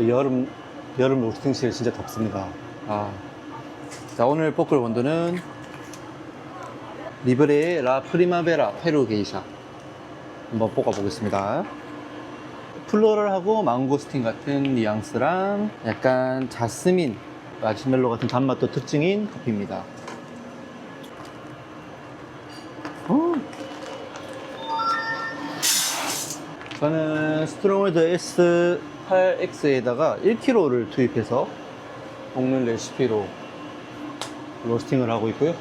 여름 로스팅실 진짜 덥습니다. 자, 오늘 볶을 원두는 리브레의 라 프리마베라 페루 게이샤 한번 볶아 보겠습니다. 플로럴하고 망고스틴 같은 뉘앙스랑 약간 자스민, 마시멜로 같은 단맛도 특징인 커피입니다. 저는 스트롱월드 S8X에다가 1kg를 투입해서 볶는 레시피로 로스팅을 하고 있고요.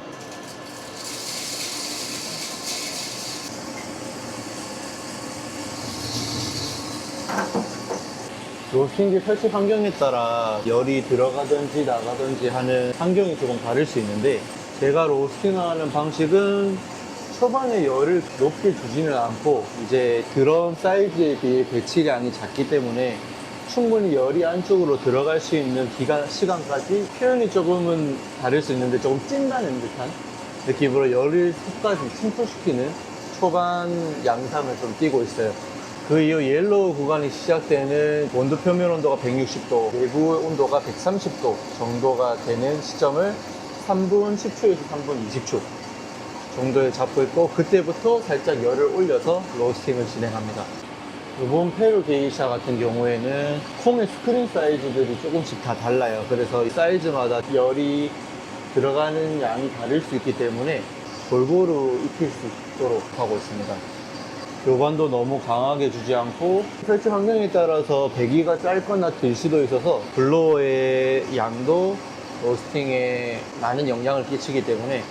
로스팅기 설치 환경에 따라 열이 들어가든지 나가든지 하는 환경이 조금 다를 수 있는데, 제가 로스팅하는 방식은 초반에 열을 높게 주지는 않고 이제 드럼 사이즈에 비해 배치량이 작기 때문에 충분히 열이 안쪽으로 들어갈 수 있는 시간까지, 표현이 조금은 다를 수 있는데 조금 찐다는 듯한 느낌으로 열을 끝까지 침투시키는 초반 양상을 좀 띄고 있어요. 그 이후 옐로우 구간이 시작되는 원두 표면 온도가 160도, 내부 온도가 130도 정도가 되는 시점을 3분 10초에서 3분 20초 정도에 잡고 있고, 그때부터 살짝 열을 올려서 로스팅을 진행합니다. 이번 페루 게이샤 같은 경우에는 콩의 스크린 사이즈들이 조금씩 다 달라요. 그래서 이 사이즈마다 열이 들어가는 양이 다를 수 있기 때문에 골고루 익힐 수 있도록 하고 있습니다. 요관도 너무 강하게 주지 않고, 설치 환경에 따라서 배기가 짧거나 길 수도 있어서 블로어의 양도 로스팅에 많은 영향을 끼치기 때문에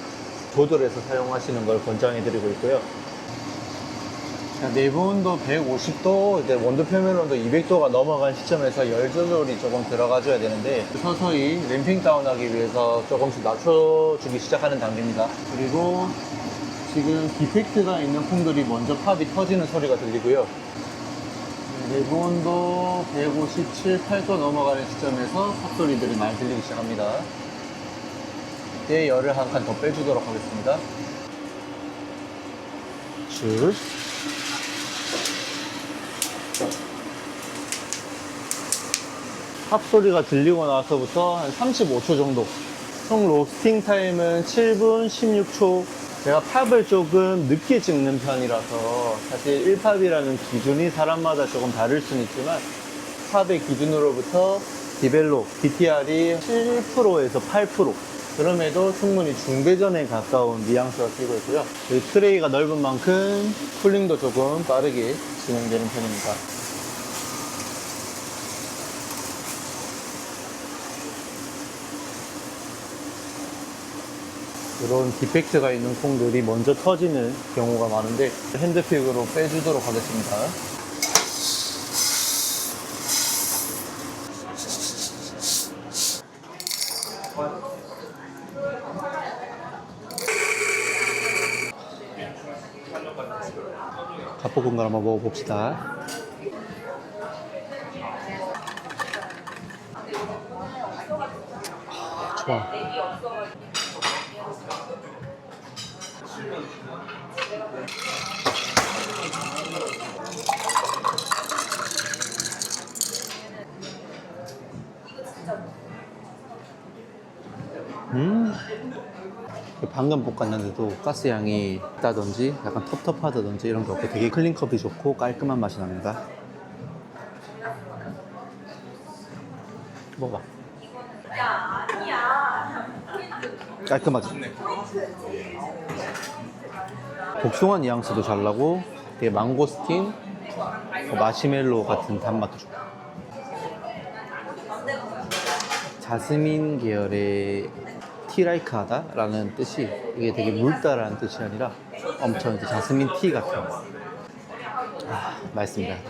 조절해서 사용하시는 걸 권장해 드리고 있고요. 내부 온도 150도, 이제 원두 표면 온도 200도가 넘어간 시점에서 열 조절이 조금 들어가줘야 되는데, 서서히 램핑 다운하기 위해서 조금씩 낮춰주기 시작하는 단계입니다. 그리고 지금 디펙트가 있는 콩들이 먼저 팝이 터지는 소리가 들리고요. 내부 온도 157, 8도 넘어가는 시점에서 팝 소리들이 많이 들리기 시작합니다. 이때 열을 한 칸 더 빼주도록 하겠습니다. 쭉. 팝 소리가 들리고 나서부터 한 35초 정도. 총 로스팅 타임은 7분 16초. 제가 팝을 조금 늦게 찍는 편이라서 사실 1팝이라는 기준이 사람마다 조금 다를 수는 있지만, 팝의 기준으로부터 디벨로, DTR이 7%에서 8%, 그럼에도 충분히 중배전에 가까운 뉘앙스가 띄고 있고요. 트레이가 넓은 만큼 쿨링도 조금 빠르게 진행되는 편입니다. 이런 디펙트가 있는 콩들이 먼저 터지는 경우가 많은데, 핸드픽으로 빼주도록 하겠습니다. 갓볶음을 한번 먹어봅시다. 좋아. 방금 볶았는데도 가스 양이 있다든지 약간 텁텁하다든지 이런 게 없고 되게 클린컵이 좋고 깔끔한 맛이 납니다. 먹어봐. 깔끔하지? 복숭아 뉘앙스도 잘 나고, 되게 망고스틴, 마시멜로 같은 단맛도 좋고, 자스민 계열의 티라이크하다 라는 뜻이, 이게 되게 묽다라는 뜻이 아니라 엄청 이제 자스민 티 같은 맛있습니다. 네.